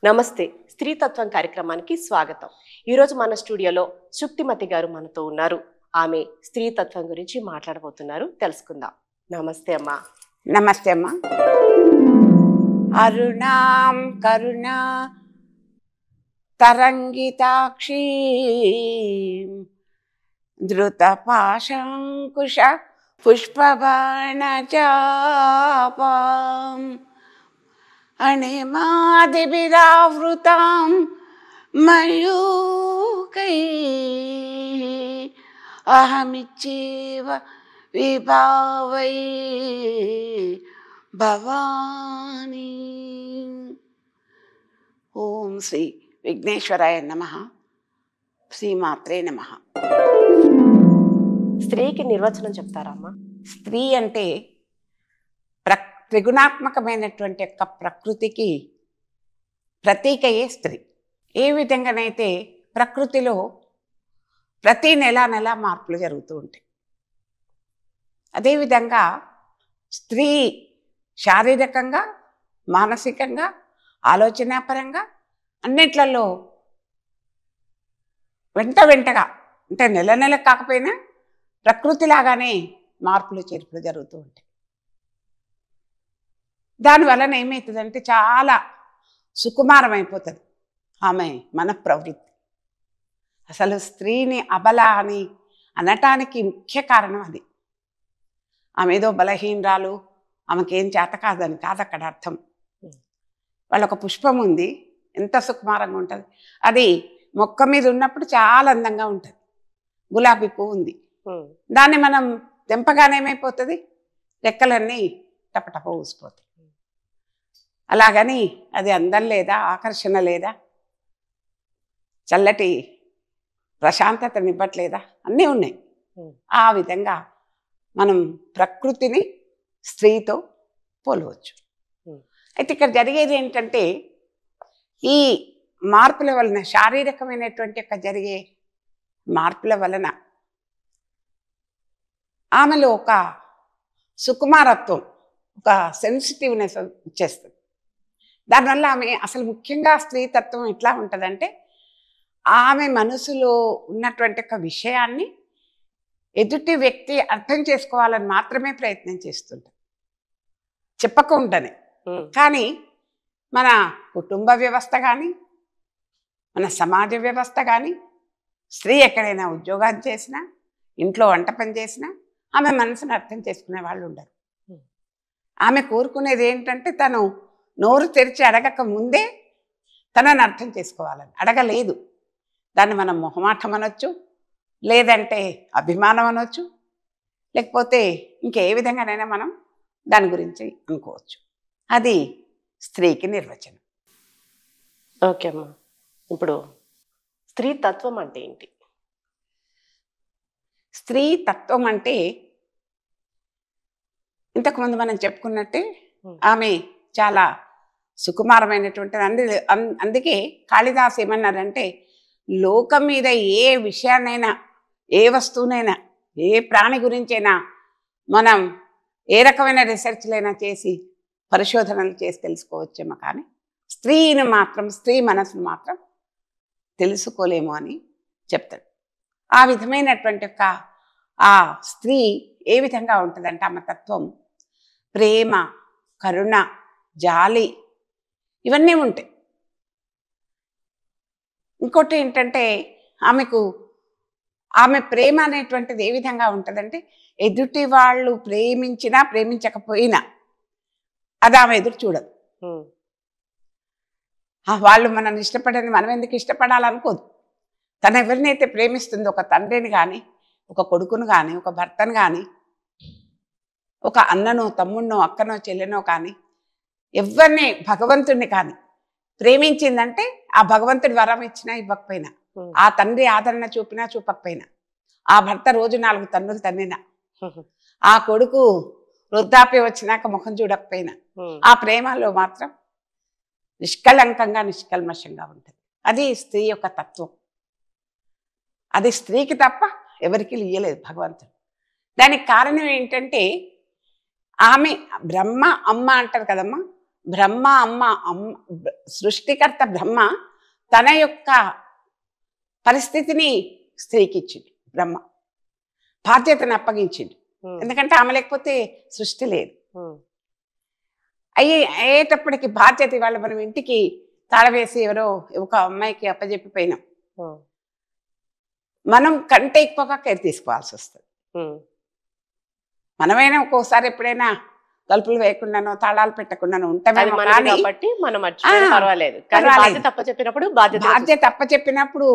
నమస్తే స్త్రీతత్వం కార్యక్రమానికి స్వాగతం. ఈరోజు మన స్టూడియోలో శుక్తిమతి గారు మనతో ఉన్నారు. ఆమె స్త్రీతత్వం గురించి మాట్లాడబోతున్నారు, తెలుసుకుందాం. నమస్తే అమ్మా. నమస్తే అమ్మా. అరుణాం కరుణా తరంగితాక్షి ధృత పాశాంకుశ పుష్పబాణ చాపాం అణిమాదిభిరావృతాం మయూకై అహమిచ్చేవ విభావై భవాని. ఓం శ్రీ విఘ్నేశ్వరాయ నమః. శ్రీమాత్రే నమః. స్త్రీకి నిర్వచనం చెప్తారా అమ్మా? స్త్రీ అంటే త్రిగుణాత్మకమైనటువంటి యొక్క ప్రకృతికి ప్రతీకయే స్త్రీ. ఏ విధంగానైతే ప్రకృతిలో ప్రతి నెల మార్పులు జరుగుతూ ఉంటాయి, అదేవిధంగా స్త్రీ శారీరకంగా, మానసికంగా, ఆలోచనాపరంగా అన్నిట్లలో వెంటగా అంటే నెల కాకపోయినా ప్రకృతిలాగానే మార్పులు చేర్పులు జరుగుతూ ఉంటాయి. దానివలన ఏమవుతుందంటే చాలా సుకుమారం అయిపోతుంది ఆమె మన ప్రవృత్తి. అసలు స్త్రీని అబల అని అనటానికి ముఖ్య కారణం అది. ఆమె ఏదో బలహీనరాలు, ఆమెకేం చేత కాదని కాదు అక్కడ అర్థం. వాళ్ళొక పుష్పం ఉంది, ఎంత సుకుమారంగా ఉంటుంది. అది మొక్క మీద ఉన్నప్పుడు చాలా అందంగా ఉంటుంది. గులాబీ పువ్వు ఉంది, దాన్ని మనం తెంపగానే ఏమైపోతుంది, రెక్కలన్నీ టపటప ఊసిపోతాయి. అలాగని అది అందం లేదా, ఆకర్షణ లేదా, చల్లటి ప్రశాంతతనివ్వట్లేదా, అన్నీ ఉన్నాయి. ఆ విధంగా మనం ప్రకృతిని స్త్రీతో పోలవచ్చు. అయితే ఇక్కడ జరిగేది ఏంటంటే, ఈ మార్పుల వలన, శారీరకమైనటువంటి యొక్క జరిగే మార్పుల వలన ఆమెలో ఒక సుకుమారత్వం, ఒక సెన్సిటివ్నెస్ వచ్చేస్తుంది. దానివల్ల ఆమె అసలు ముఖ్యంగా స్త్రీతత్వం ఎట్లా ఉంటుందంటే, ఆమె మనసులో ఉన్నటువంటి ఒక విషయాన్ని ఎదుటి వ్యక్తి అర్థం చేసుకోవాలని మాత్రమే ప్రయత్నం చేస్తుంటారు, చెప్పకుండానే. కానీ మన కుటుంబ వ్యవస్థ కానీ, మన సమాజ వ్యవస్థ కానీ, స్త్రీ ఎక్కడైనా ఉద్యోగాలు చేసినా, ఇంట్లో వంట పని చేసినా ఆమె మనసును అర్థం చేసుకునే వాళ్ళు ఉండరు. ఆమె కోరుకునేది ఏంటంటే, తను నోరు తెరిచి అడగక ముందే తనని అర్థం చేసుకోవాలని. అడగలేదు, దాన్ని మనం మొహమాటం అనొచ్చు, లేదంటే అభిమానం అనొచ్చు, లేకపోతే ఇంకే విధంగానైనా మనం దాని గురించి అనుకోవచ్చు. అది స్త్రీకి నిర్వచనం. ఓకే అమ్మా. ఇప్పుడు స్త్రీ తత్వం అంటే ఏంటి? స్త్రీ తత్వం అంటే ఇంతకుముందు మనం చెప్పుకున్నట్టే ఆమె చాలా సుకుమారమైనటువంటిది. అందుకే కాళిదాసు ఏమన్నారంటే, లోకం మీద ఏ విషయాన్నైనా, ఏ వస్తువునైనా, ఏ ప్రాణి గురించైనా మనం ఏ రకమైన రీసెర్చ్లైనా చేసి, పరిశోధనలు చేసి తెలుసుకోవచ్చేమో, కానీ స్త్రీని మాత్రం, స్త్రీ మనసును మాత్రం తెలుసుకోలేము అని చెప్తాడు. ఆ విధమైనటువంటి యొక్క ఆ స్త్రీ ఏ విధంగా ఉంటుందంటే, ఆమె తత్వం ప్రేమ, కరుణ, జాలి ఇవన్నీ ఉంటాయి. ఇంకోటి ఏంటంటే, ఆమె ప్రేమ అనేటువంటిది ఏ విధంగా ఉంటుందంటే, ఎదుటి వాళ్ళు ప్రేమించినా ప్రేమించకపోయినా అది ఆమె ఎదురు చూడదు. వాళ్ళు మనల్ని ఇష్టపడని మనం ఎందుకు ఇష్టపడాలనుకోదు. తను ఎవరినైతే ప్రేమిస్తుందో, ఒక తండ్రిని కానీ, ఒక కొడుకును కానీ, ఒక భర్తను కానీ, ఒక అన్ననో, తమ్ముడినో, అక్కనో, చెల్లెనో కానీ, ఎవరిని, భగవంతుడిని కానీ ప్రేమించిందంటే, ఆ భగవంతుడి వరం ఇచ్చినా ఇవ్వకపోయినా, ఆ తండ్రి ఆదరణ చూపినా చూపకపోయినా, ఆ భర్త రోజు 4 తన్నులు తన్నినా, ఆ కొడుకు వృద్ధాప్యం వచ్చినాక ముఖం చూడకపోయినా, ఆ ప్రేమలో మాత్రం నిష్కలంకంగా, నిష్కల్మషంగా ఉంటుంది. అది స్త్రీ యొక్క తత్వం. అది స్త్రీకి తప్ప ఎవరికి ఇయ్యలేదు భగవంతుడు. దానికి కారణం ఏంటంటే, ఆమె బ్రహ్మ అమ్మ అంటారు కదమ్మా, బ్రహ్మ అమ్మ సృష్టికర్త బ్రహ్మ తన యొక్క పరిస్థితిని స్త్రీకి ఇచ్చింది. బ్రహ్మ బాధ్యతను అప్పగించింది. ఎందుకంటే ఆమె లేకపోతే సృష్టి లేదు. అయ్యేటప్పటికి బాధ్యత ఇవాళ మనం ఇంటికి తాళవేసి ఎవరో ఒక అమ్మాయికి అప్పజెప్పిపోయినాం, మనం కంటే ఎక్కువగా కేర్ తీసుకోవాల్సి వస్తుంది. మనమైనా ఒక్కోసారి ఎప్పుడైనా తలుపులు వేయకుండానో తాళాలు పెట్టకుండానో ఉంటామేమో, కానీ బాధ్యత అప్పచెప్పినప్పుడు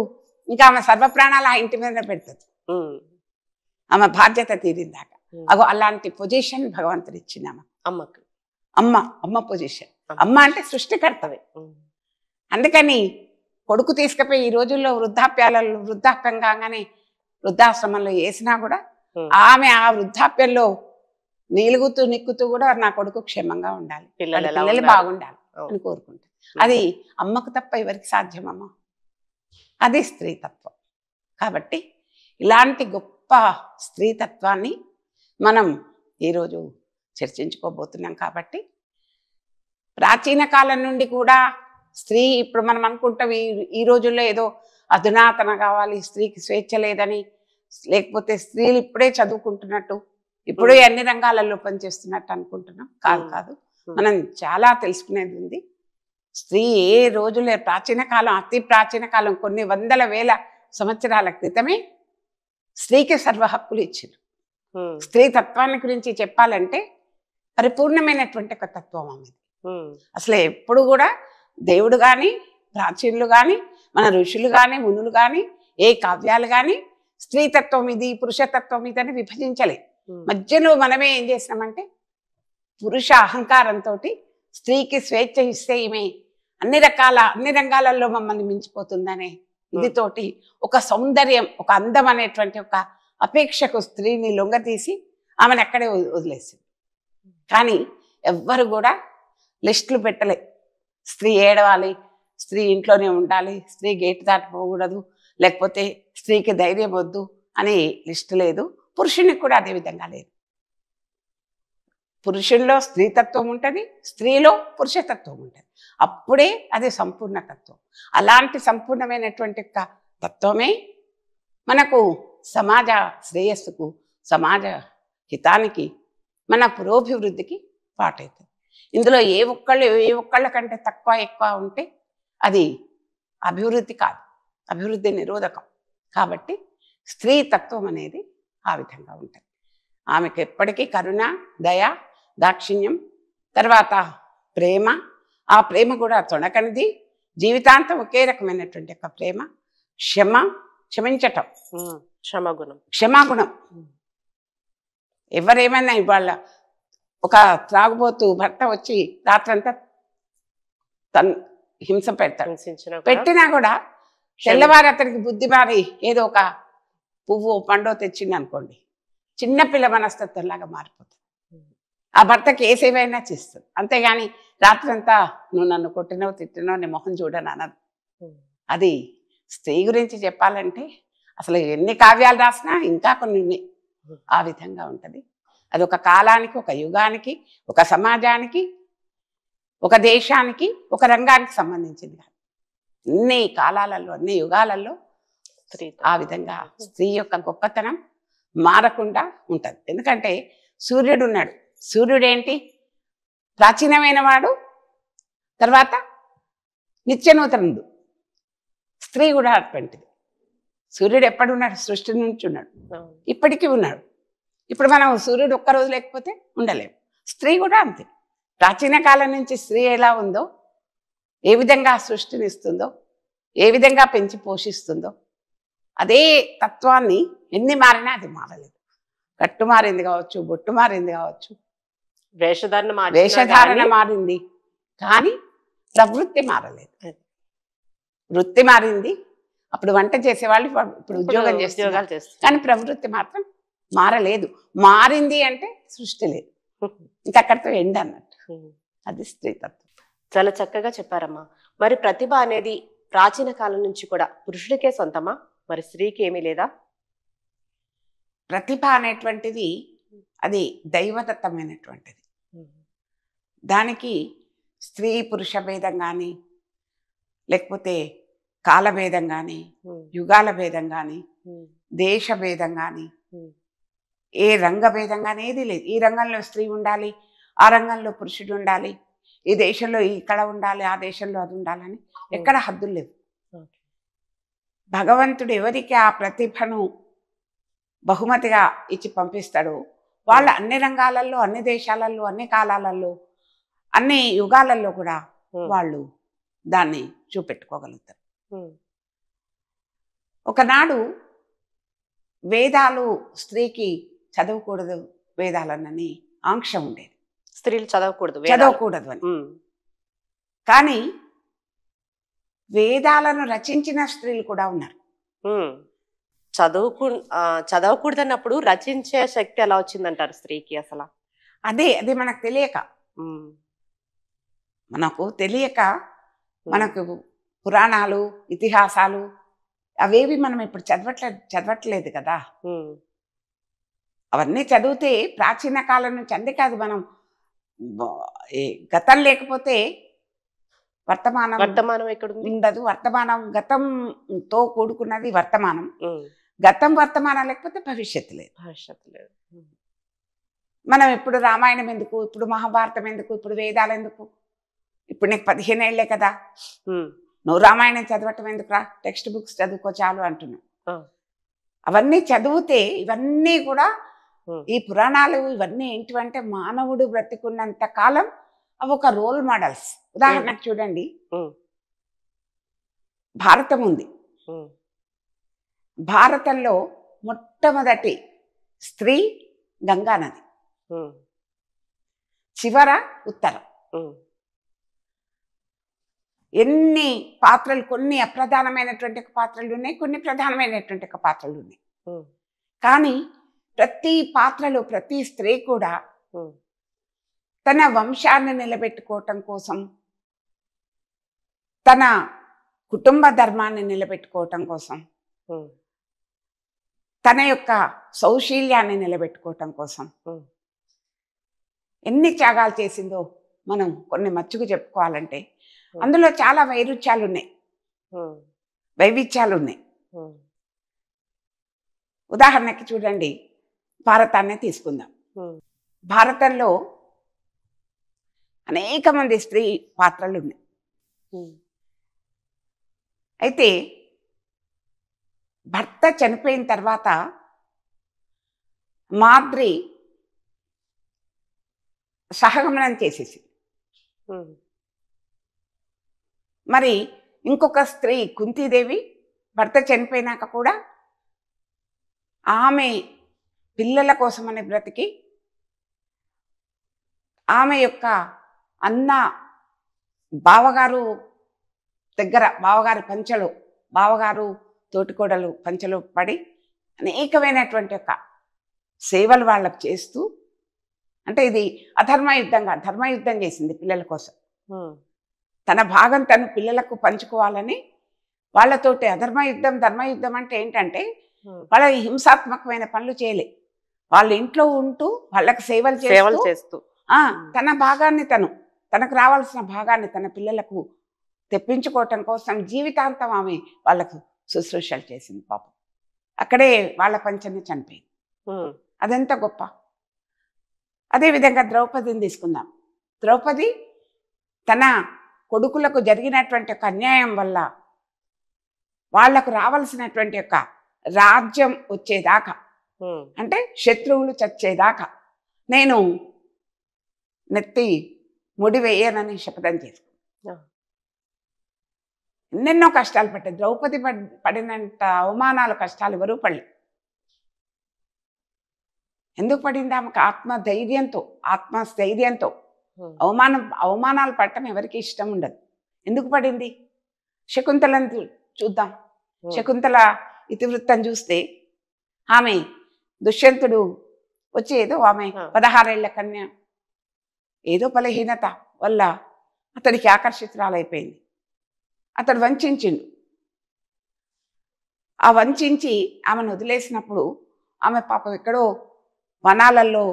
ఇంకా ఆమె సర్వప్రాణాలు ఆ ఇంటి మీద పెడుతుంది. ఆమె బాధ్యత తీరిందాక అగో అలాంటి పొజిషన్ భగవంతుడు ఇచ్చింది అమ్మకు. అమ్మ పొజిషన్. అమ్మ అంటే సృష్టికర్తవే. అందుకని కొడుకు తీసుకుపోయి ఈ రోజుల్లో వృద్ధాప్యం కాగానే వృద్ధాశ్రమంలో వేసినా కూడా ఆమె ఆ వృద్ధాప్యంలో నీలుగుతూ నిక్కుతూ కూడా నా కొడుకు క్షేమంగా ఉండాలి, పిల్లలు బాగుండాలి అని కోరుకుంటుంది. అది అమ్మకు తప్ప ఎవరికి సాధ్యమమ్మా? అది స్త్రీతత్వం. కాబట్టి ఇలాంటి గొప్ప స్త్రీతత్వాన్ని మనం ఈరోజు చర్చించుకోబోతున్నాం. కాబట్టి ప్రాచీన కాలం నుండి కూడా స్త్రీ, ఇప్పుడు మనం అనుకుంటాం ఈ రోజుల్లో ఏదో అధునాతన కావాలి, స్త్రీకి స్వేచ్ఛ లేదని, లేకపోతే స్త్రీలు ఇప్పుడే చదువుకుంటున్నట్టు, ఇప్పుడే అన్ని రంగాలలో పనిచేస్తున్నట్టు అనుకుంటున్నాం. కాదు. మనం చాలా తెలుసుకునేది ఉంది. స్త్రీ ఏ రోజులే ప్రాచీన కాలం, అతి ప్రాచీన కాలం, కొన్ని వందల వేల సంవత్సరాల క్రితమే స్త్రీకి సర్వ హక్కులు ఇచ్చారు. స్త్రీ తత్వాన్ని గురించి చెప్పాలంటే పరిపూర్ణమైనటువంటి ఒక తత్వం అనేది. అసలు ఎప్పుడు కూడా దేవుడు కానీ, ప్రాచీనులు కానీ, మన ఋషులు కానీ, మునులు కానీ, ఏ కావ్యాలు కానీ స్త్రీతత్వం ఇది, పురుషతత్వం ఇది అని విభజించలే. మధ్యలో మనమే ఏం చేసినామంటే పురుష అహంకారంతో స్త్రీకి స్వేచ్ఛ ఇస్తే ఈమె అన్ని రంగాలలో మమ్మల్ని మించిపోతుందనే ఇదితోటి ఒక సౌందర్యం, ఒక అందం అనేటువంటి ఒక అపేక్షకు స్త్రీని లొంగతీసి ఆమెను అక్కడే వదిలేసింది. కానీ ఎవ్వరు కూడా లిస్టులు పెట్టలే. స్త్రీ ఏడవాలి, స్త్రీ ఇంట్లోనే ఉండాలి, స్త్రీ గేటు దాటిపోకూడదు, లేకపోతే స్త్రీకి ధైర్యం వద్దు అనే లిస్టు లేదు. పురుషునికి కూడా అదే విధంగా లేదు. పురుషుల్లో స్త్రీతత్వం ఉంటుంది, స్త్రీలో పురుషతత్వం ఉంటుంది. అప్పుడే అది సంపూర్ణ తత్వం. అలాంటి సంపూర్ణమైనటువంటి తత్వమే మనకు సమాజ శ్రేయస్సుకు, సమాజ హితానికి, మన పురోభివృద్ధికి పాటవుతుంది. ఇందులో ఏ ఒక్కళ్ళ కంటే తక్కువ ఎక్కువ ఉంటే అది అభివృద్ధి కాదు, అభివృద్ధి నిరోధకం. కాబట్టి స్త్రీ తత్వం అనేది ఆ విధంగా ఉంటుంది. ఆమెకు ఎప్పటికీ కరుణ, దయ, దాక్షిణ్యం, తర్వాత ప్రేమ. ఆ ప్రేమ కూడా తొణకనిది, జీవితాంతం ఒకే రకమైనటువంటి ఒక ప్రేమ. క్షమించటం, క్షమాగుణం. ఎవరేమైనా ఇవాళ ఒక త్రాగుబోతు భర్త వచ్చి రాత్రంతా హింస పెట్టినా కూడా తెల్లవారి అతనికి బుద్ధి మారి ఏదో ఒక పువ్వు పండో తెచ్చింది అనుకోండి, చిన్నపిల్ల మనస్తత్వంలాగా మారిపోతుంది. ఆ భర్తకి ఏ సేవైనా చేస్తుంది. అంతేగాని రాత్రంతా నువ్వు నన్ను కొట్టినవు, తిట్టినవు, నీ మొహం చూడని అనదు. అది స్త్రీ గురించి చెప్పాలంటే అసలు ఎన్ని కావ్యాలు రాసినా ఇంకా కొన్ని ఆ విధంగా ఉంటుంది. అది ఒక కాలానికి, ఒక యుగానికి, ఒక సమాజానికి, ఒక దేశానికి, ఒక రంగానికి సంబంధించింది కాదు. అన్ని కాలాలలో, అన్ని యుగాలలో ఆ విధంగా స్త్రీ యొక్క గొప్పతనం మారకుండా ఉంటుంది. ఎందుకంటే సూర్యుడు ఉన్నాడు. సూర్యుడు ఏంటి? ప్రాచీనమైన వాడు, తర్వాత నిత్యనూతనుడు. స్త్రీ కూడా అటువంటిది. సూర్యుడు ఎప్పుడున్నాడు? సృష్టి నుంచి ఉన్నాడు, ఇప్పటికీ ఉన్నాడు. ఇప్పుడు మనం సూర్యుడు ఒక్కరోజు లేకపోతే ఉండలేము. స్త్రీ కూడా అంతే. ప్రాచీన కాలం నుంచి స్త్రీ ఎలా ఉందో, ఏ విధంగా సృష్టిని ఇస్తుందో, ఏ విధంగా పెంచి పోషిస్తుందో, అదే తత్వాన్ని ఎన్ని మారినా అది మారలేదు. కట్టు మారింది కావచ్చు, బొట్టు మారింది కావచ్చు, వేషధారణ మారింది, కానీ ప్రవృత్తి మారలేదు. వృత్తి మారింది. అప్పుడు వంట చేసేవాళ్ళు ఇప్పుడు ఉద్యోగం చేస్తున్నారు, కానీ ప్రవృత్తి మాత్రం మారలేదు. మారింది అంటే సృష్టి లేదు, ఇంకా అక్కడితో ఎండ్ అన్నట్టు. అది స్త్రీతత్వం. చాలా చక్కగా చెప్పారమ్మా. మరి ప్రతిభ అనేది ప్రాచీన కాలం నుంచి కూడా పురుషుడికే సొంతమా, మరి స్త్రీకి ఏమీ లేదా? ప్రతిభ అనేటువంటిది అది దైవదత్తమైనటువంటిది. దానికి స్త్రీ పురుష భేదం కానీ, లేకపోతే కాల భేదం కానీ, యుగాల భేదం కానీ, దేశ భేదం కానీ, ఏ రంగ భేదం కానీ ఏది లేదు. ఈ రంగంలో స్త్రీ ఉండాలి, ఆ రంగంలో పురుషుడు ఉండాలి, ఈ దేశంలో ఈ కళ ఉండాలి, ఆ దేశంలో అది ఉండాలని ఎక్కడ హద్దులు లేవు. భగవంతుడు ఎవరికి ఆ ప్రతిభను బహుమతిగా ఇచ్చి పంపిస్తాడో వాళ్ళు అన్ని రంగాలలో, అన్ని దేశాలలో, అన్ని కాలాలలో, అన్ని యుగాలలో కూడా వాళ్ళు దాన్ని చూపెట్టుకోగలుగుతారు. ఒకనాడు వేదాలు స్త్రీకి చదవకూడదు, వేదాలనని ఆంక్ష ఉండేది. స్త్రీలు చదవకూడదు అని. కానీ వేదాలను రచించిన స్త్రీలు కూడా ఉన్నారు. చదవకూడదన్నప్పుడు రచించే శక్తి ఎలా వచ్చిందంటారు స్త్రీకి అసలు? అదే మనకు తెలియక, మనకు పురాణాలు, ఇతిహాసాలు అవేవి మనం ఇప్పుడు చదవట్లేదు కదా. అవన్నీ చదివితే ప్రాచీన కాలం నుంచి, అందుకే మనం గతం లేకపోతే వర్తమానం ఎక్కడ ఉండదు. గతంతో కూడుకున్నది వర్తమానం. వర్తమానం లేకపోతే భవిష్యత్తు లేదు. మనం ఇప్పుడు రామాయణం ఎందుకు, ఇప్పుడు మహాభారతం ఎందుకు, ఇప్పుడు వేదాలు ఎందుకు? ఇప్పుడు నీకు 15 ఏళ్లే కదా, నువ్వు రామాయణం చదవటం ఎందుకురా, టెక్స్ట్ బుక్స్ చదువుకో చాలు అంటున్నావు. అవన్నీ చదివితే ఇవన్నీ కూడా, ఈ పురాణాలు ఇవన్నీ ఏంటివంటే మానవుడు బ్రతికున్నంత కాలం అవి ఒక రోల్ మోడల్స్. ఉదాహరణకు చూడండి, భారతం ఉంది. భారతంలో మొట్టమొదటి స్త్రీ గంగానది, చివర ఉత్తరం. ఎన్ని పాత్రలు, కొన్ని అప్రధానమైనటువంటి పాత్రలు ఉన్నాయి, కొన్ని ప్రధానమైనటువంటి పాత్రలు ఉన్నాయి. కానీ ప్రతి పాత్రలో ప్రతి స్త్రీ కూడా తన వంశాన్ని నిలబెట్టుకోవటం కోసం, తన కుటుంబ ధర్మాన్ని నిలబెట్టుకోవటం కోసం, తన యొక్క సౌశీల్యాన్ని నిలబెట్టుకోవటం కోసం ఎన్ని త్యాగాలు చేసిందో మనం కొన్ని మచ్చుకు చెప్పుకోవాలంటే అందులో చాలా వైరుధ్యాలు ఉన్నాయి, వైవిధ్యాలు ఉన్నాయి. ఉదాహరణకి చూడండి, భారతాన్ని తీసుకుందాం. భారతంలో అనేక మంది స్త్రీ పాత్రలు ఉన్నాయి. అయితే భర్త చనిపోయిన తర్వాత మాద్రి సహగమనం చేసేసి, మరి ఇంకొక స్త్రీ కుంతీదేవి భర్త చనిపోయినాక కూడా ఆమె పిల్లల కోసమని బ్రతికి, ఆమె యొక్క అన్న బావగారు దగ్గర, బావగారు తోటికోడలు పంచలు పడి అనేకమైనటువంటి యొక్క సేవలు వాళ్ళకు చేస్తూ, అంటే ఇది ధర్మయుద్ధం చేసింది పిల్లల కోసం. తన భాగం తను పిల్లలకు పంచుకోవాలని వాళ్ళతోటి ధర్మయుద్ధం అంటే ఏంటంటే వాళ్ళ హింసాత్మకమైన పనులు చేయలే, వాళ్ళ ఇంట్లో ఉంటూ వాళ్ళకి సేవలు చేస్తూ తన భాగాన్ని, తనకు రావాల్సిన భాగాన్ని తన పిల్లలకు తెప్పించుకోవటం కోసం జీవితాంతం ఆమె వాళ్ళకు శుశ్రూషలు చేసింది. పాపం అక్కడే వాళ్ళ పంచని చనిపోయింది. అదెంత గొప్ప. అదేవిధంగా ద్రౌపదిని తీసుకుందాం. ద్రౌపది తన కొడుకులకు జరిగినటువంటి ఒక అన్యాయం వల్ల వాళ్లకు రావాల్సినటువంటి యొక్క రాజ్యం వచ్చేదాకా, అంటే శత్రువులు చచ్చేదాకా నేను నెత్తి ముడి వేయనని శపథం చేసుకున్నాను. ఎన్నెన్నో కష్టాలు పట్టాయి. ద్రౌపది పడినంత అవమానాలు, కష్టాలు ఎవరూ పడలే. ఎందుకు పడింది? ఆమెకు ఆత్మస్థైర్యంతో. అవమానాలు పడటం ఎవరికి ఇష్టం ఉండదు. ఎందుకు పడింది? శకుంతలను చూద్దాం. శకుంతల ఇతివృత్తం చూస్తే ఆమె దుష్యంతుడు వచ్చి ఆమె 16 ఏళ్ల కన్య ఏదో బలహీనత వల్ల అతడికి ఆకర్షితురాలైపోయింది. అతడు వంచిండు. ఆ వంచి ఆమెను వదిలేసినప్పుడు ఆమె పాపం ఎక్కడో వనాలలో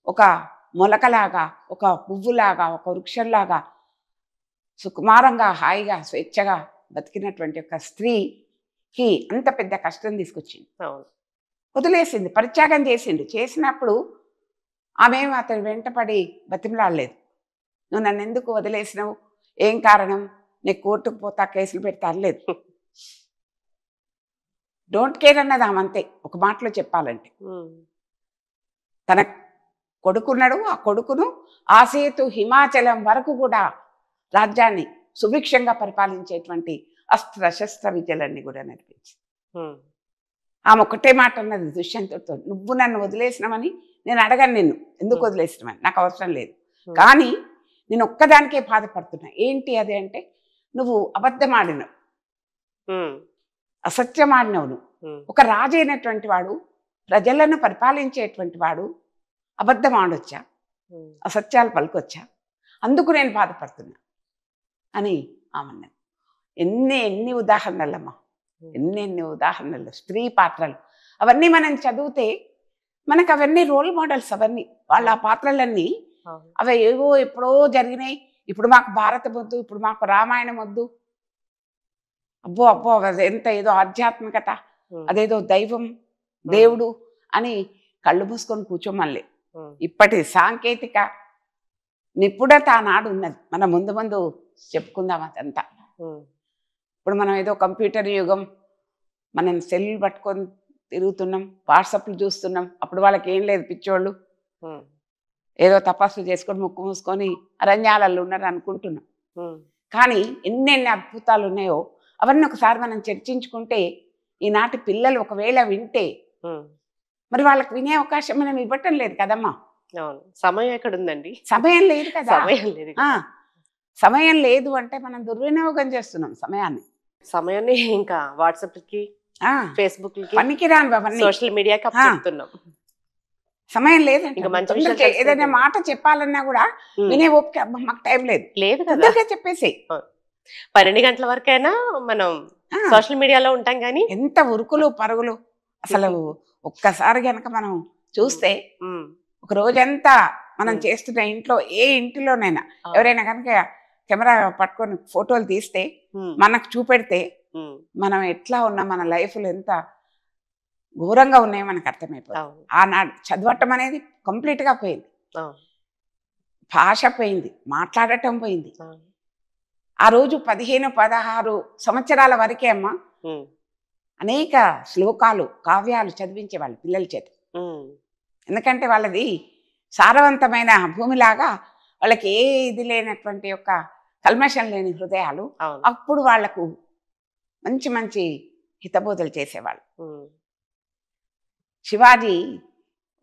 ఒక మొలకలాగా, ఒక పువ్వులాగా, ఒక వృక్షంలాగా సుకుమారంగా హాయిగా స్వేచ్ఛగా బతికినటువంటి ఒక స్త్రీకి అంత పెద్ద కష్టం తీసుకొచ్చింది. అవును. వదిలేసింది, పరిత్యాగం చేసిండు. చేసినప్పుడు ఆమె అతని వెంటపడి బతిమలాడలేదు. నువ్వు నన్ను ఎందుకు వదిలేసినావు, ఏం కారణం, నీకు కోర్టుకు పోతా, కేసులు పెడతా అనలేదు. డోంట్ కేర్ అన్నది ఆమె అంతే. ఒక మాటలో చెప్పాలంటే తన కొడుకున్నాడు, ఆ కొడుకును ఆసేతు హిమాచలం వరకు కూడా రాజ్యాన్ని సుభిక్షంగా పరిపాలించేటువంటి అస్త్ర శస్త్ర విద్యలన్నీ కూడా నడిపించింది. ఆమె ఒకటే మాట అన్నది దుష్యంతుడితో, నువ్వు నన్ను వదిలేసినామని నేను అడగను, నిన్ను ఎందుకు వదిలేసినామని నాకు అవసరం లేదు, కానీ నేను ఒక్కదానికే బాధపడుతున్నా. ఏంటి అది అంటే, నువ్వు అబద్ధం ఆడినవు, అసత్యం ఆడినవు. నువ్వు ఒక రాజు అయినటువంటి వాడు, ప్రజలను పరిపాలించేటువంటి వాడు అబద్ధం ఆడొచ్చా, అసత్యాలు పలుకొచ్చా, అందుకు నేను బాధపడుతున్నా అని ఆమె. ఎన్ని ఉదాహరణలమ్మా, ఎన్ని ఉదాహరణలు. స్త్రీ పాత్రలు అవన్నీ మనం చదివితే మనకు అవన్నీ రోల్ మోడల్స్. అవన్నీ వాళ్ళ ఆ పాత్రలన్నీ అవి ఏవో ఎప్పుడో జరిగినాయి. ఇప్పుడు మాకు భారతం వద్దు, ఇప్పుడు మాకు రామాయణం వద్దు, అబ్బో అబ్బో ఎంత ఏదో ఆధ్యాత్మికత, అదేదో దైవం దేవుడు అని కళ్ళు మూసుకొని కూర్చోమల్లే. ఇప్పటి సాంకేతిక నిపుణత ఆనాడు ఉన్నది. మనం ముందు ముందు చెప్పుకుందాం అదంతా. ఇప్పుడు మనం ఏదో కంప్యూటర్ యుగం, మనం సెల్ పట్టుకొని తిరుగుతున్నాం, వాట్సాప్లు చూస్తున్నాం. అప్పుడు వాళ్ళకి ఏం లేదు, పిచ్చోళ్ళు ఏదో తపస్సు చేసుకొని ముక్కు మూసుకొని అరణ్యాలలో ఉన్నారు అనుకుంటున్నాం. కానీ ఎన్నెన్ని అద్భుతాలు ఉన్నాయో అవన్నీ ఒకసారి మనం చర్చించుకుంటే, ఈనాటి పిల్లలు ఒకవేళ వింటే, మరి వాళ్ళకి వినే అవకాశం మనం ఇవ్వటం లేదు కదమ్మా. సమయం ఎక్కడ ఉందండి, సమయం లేదు కదా. సమయం లేదు అంటే మనం దుర్వినియోగం చేస్తున్నాం సమయాన్ని. ఇంకా వాట్సాప్ కి, ఫేస్బుక్ కి, పనికిరాని సోషల్ మీడియాకి అప్పచెప్తున్నాం. సమయం లేదంటే ఏదైనా మాట చెప్పాలన్నా కూడా వినే ఓపిక మాకు టైం లేదు కదా చెప్పేసి. 12 గంటల వరకైనా మనం సోషల్ మీడియాలో ఉంటాం. కానీ ఎంత ఉరుకులు పరుగులు అసలు. ఒక్కసారి గనక మనం చూస్తే ఒక రోజంతా మనం చేస్తున్న ఇంట్లో, ఏ ఇంటిలోనైనా ఎవరైనా కనుక కెమెరా పట్టుకొని ఫోటోలు తీస్తే, మనకు చూపెడితే మనం ఎట్లా ఉన్నాం, మన లైఫ్లో ఎంత ఘోరంగా ఉన్నాయో మనకు అర్థమైపోతుంది. ఆనాడు చదవటం అనేది కంప్లీట్గా పోయింది, భాష పోయింది, మాట్లాడటం పోయింది. ఆ రోజు 15-16 సంవత్సరాల వరకే అమ్మ అనేక శ్లోకాలు, కావ్యాలు చదివించేవాళ్ళు పిల్లల చేత. ఎందుకంటే వాళ్ళది సారవంతమైన భూమిలాగా, వాళ్ళకి ఏ ఇది లేనటువంటి యొక్క కల్మషం లేని హృదయాలు. అప్పుడు వాళ్లకు మంచి మంచి హితబోధలు చేసేవాళ్ళు. శివాజీ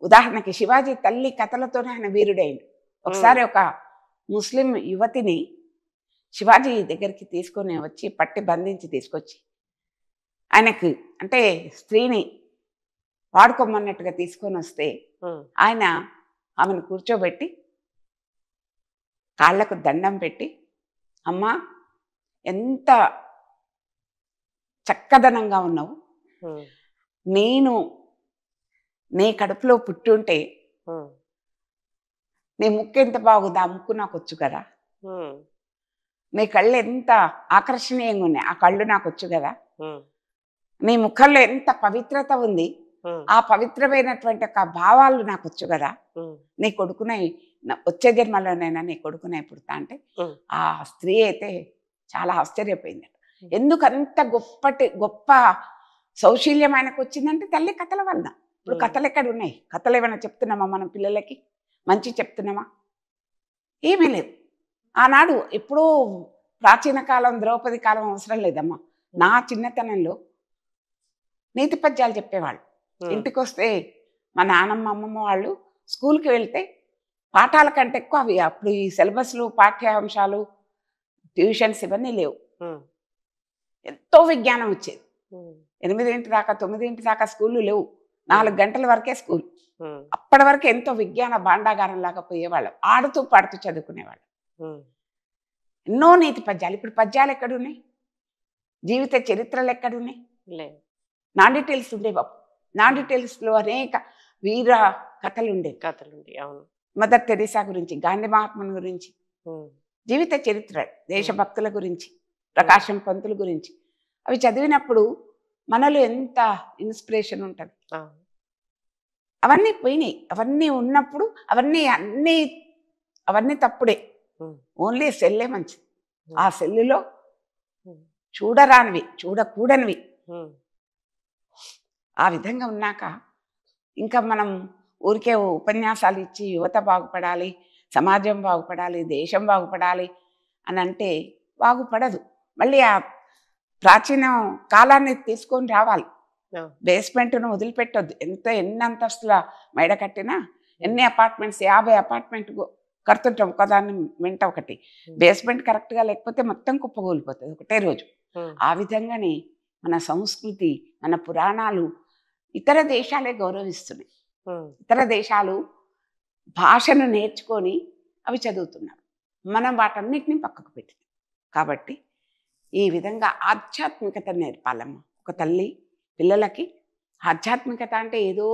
ఉదాహరణకి, శివాజీ తల్లి కథలతోనే ఆయన వీరుడైండు. ఒకసారి ఒక ముస్లిం యువతిని శివాజీ దగ్గరికి తీసుకొని వచ్చి పట్టి బంధించి తీసుకొచ్చి, ఆయనకు అంటే స్త్రీని వాడుకోమన్నట్టుగా తీసుకొని వస్తే, ఆయన ఆమెను కూర్చోబెట్టి కాళ్లకు దండం పెట్టి, అమ్మా ఎంత చక్కదనంగా ఉన్నావు, నేను నీ కడుపులో పుట్టుంటే నీ ముక్కు ఎంత బాగుంది, ఆ ముక్కు నాకు వచ్చు కదా, నీ కళ్ళు ఎంత ఆకర్షణీయంగా ఉన్నాయి, ఆ కళ్ళు నాకు వచ్చు కదా, నీ ముఖంలో ఎంత పవిత్రత ఉంది, ఆ పవిత్రమైనటువంటి ఒక భావాలు నాకు వచ్చు కదా, నీ కొడుకునే వచ్చే జన్మలోనైనా నీ కొడుకునే పుడతా అంటే, ఆ స్త్రీ అయితే చాలా ఆశ్చర్యపోయింది. ఎందుకు అంత గొప్ప సౌశీల్యం ఆయనకు వచ్చిందంటే తల్లి కథల వలన. ఇప్పుడు కథలు ఎక్కడ ఉన్నాయి? కథలు ఏమైనా చెప్తున్నామా మనం పిల్లలకి? మంచి చెప్తున్నామా? ఏమీ లేదు. ఆనాడు ఎప్పుడూ ప్రాచీన కాలం, ద్రౌపది కాలం అవసరం లేదమ్మా. నా చిన్నతనంలో నీతి పద్యాలు చెప్పేవాళ్ళు. ఇంటికి వస్తే మా నాన్నమ్మ, అమ్మమ్మ వాళ్ళు స్కూల్కి వెళ్తే పాఠాల కంటే ఎక్కువ అవి, అప్పుడు ఈ సిలబస్లు, పాఠ్యాంశాలు, ట్యూషన్స్ ఇవన్నీ లేవు. ఎంతో విజ్ఞానం వచ్చేది. 8 దాకా 9 దాకా స్కూళ్ళు లేవు, 4 గంటల వరకే స్కూల్. అప్పటి వరకు ఎంతో విజ్ఞాన భాండాగారం లాగా పోయేవాళ్ళం, ఆడుతూ పాడుతూ చదువుకునేవాళ్ళం. ఎన్నో నీతి పద్యాలు. ఇప్పుడు పద్యాలు ఎక్కడున్నాయి? జీవిత చరిత్రలు ఎక్కడున్నాయి? నాన్ డీటెయిల్స్ ఉండేవి. నాన్ డీటెయిల్స్లో అనేక వీర కథలు ఉండేవి. అవును. మదర్ తెరీసా గురించి, గాంధీ మహాత్ముని గురించి, జీవిత చరిత్ర, దేశభక్తుల గురించి, ప్రకాశం పంతుల గురించి అవి చదివినప్పుడు మనలో ఎంత ఇన్స్పిరేషన్ ఉంటుంది. అవన్నీ పోయినాయి. అవన్నీ ఉన్నప్పుడు అవన్నీ తప్పుడే. ఓన్లీ సెల్లే మంచిది. ఆ సెల్లులో చూడరానివి, చూడకూడనివి ఆ విధంగా ఉన్నాక ఇంకా మనం ఊరికే ఉపన్యాసాలు ఇచ్చి యువత బాగుపడాలి, సమాజం బాగుపడాలి, దేశం బాగుపడాలి అని అంటే బాగుపడదు. మళ్ళీ ఆ ప్రాచీన కాలాన్ని తీసుకొని రావాలి. బేస్మెంట్ను వదిలిపెట్టొద్దు. ఎన్ని అంతస్తుల మేడ కట్టినా, ఎన్ని అపార్ట్మెంట్స్, 50 అపార్ట్మెంట్ కడుతుంటాం ఒకదాన్ని వెంట ఒకటి. బేస్మెంట్ కరెక్ట్గా లేకపోతే మొత్తం కుప్పగూలిపోతుంది ఒకటే రోజు. ఆ విధంగానే మన సంస్కృతి, మన పురాణాలు ఇతర దేశాలే గౌరవిస్తున్నాయి. ఇతర దేశాలు భాషను నేర్చుకొని అవి చదువుతున్నారు. మనం వాటన్నిటిని పక్కకు పెట్టినాం. కాబట్టి ఈ విధంగా ఆధ్యాత్మికత నేర్పాలమ్మ. ఒక తల్లి పిల్లలకి ఆధ్యాత్మికత అంటే ఏదో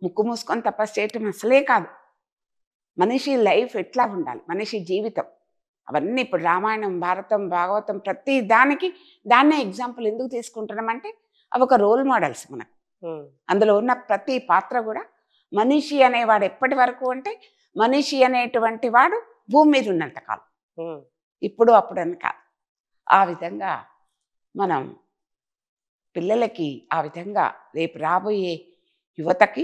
ముక్కు మూసుకొని తపస్సు చేయటం అసలే కాదు. మనిషి లైఫ్ ఎట్లా ఉండాలి, మనిషి జీవితం, అవన్నీ ఇప్పుడు రామాయణం, భారతం, భాగవతం ప్రతి దాన్నే ఎగ్జాంపుల్ ఎందుకు తీసుకుంటున్నామంటే అవి ఒక రోల్ మోడల్స్ మనకు. అందులో ఉన్న ప్రతి పాత్ర కూడా మనిషి అనేవాడు ఎప్పటి వరకు అంటే మనిషి అనేటువంటి వాడు భూమి మీద ఉన్నంత కాలం, ఇప్పుడు అప్పుడు అని కాదు. ఆ విధంగా మనం పిల్లలకి ఆ విధంగా రేపు రాబోయే యువతకి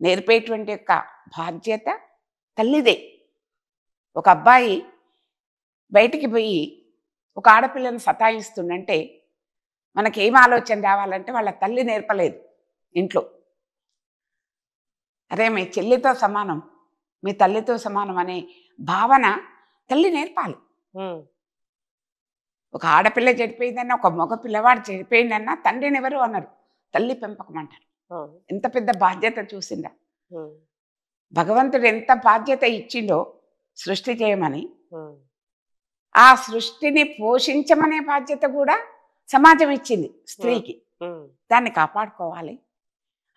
నేర్పేటువంటి యొక్క బాధ్యత తల్లిదే. ఒక అబ్బాయి బయటికి పోయి ఒక ఆడపిల్లని సతాయిస్తుందంటే మనకేం ఆలోచన రావాలంటే వాళ్ళ తల్లి నేర్పలేదు ఇంట్లో. అరే మీ చెల్లితో సమానం, మీ తల్లితో సమానం అనే భావన తల్లి నేర్పాలి. ఒక ఆడపిల్ల చెడిపోయిందన్నా, ఒక మగ పిల్లవాడు చెడిపోయిందన్నా తండ్రిని ఎవరు అన్నారు, తల్లి పెంపకం అంటారు. ఎంత పెద్ద బాధ్యత చూసిందా. భగవంతుడు ఎంత బాధ్యత ఇచ్చిండో సృష్టి చేయమని, ఆ సృష్టిని పోషించమనే బాధ్యత కూడా సమాజం ఇచ్చింది స్త్రీకి. దాన్ని కాపాడుకోవాలి.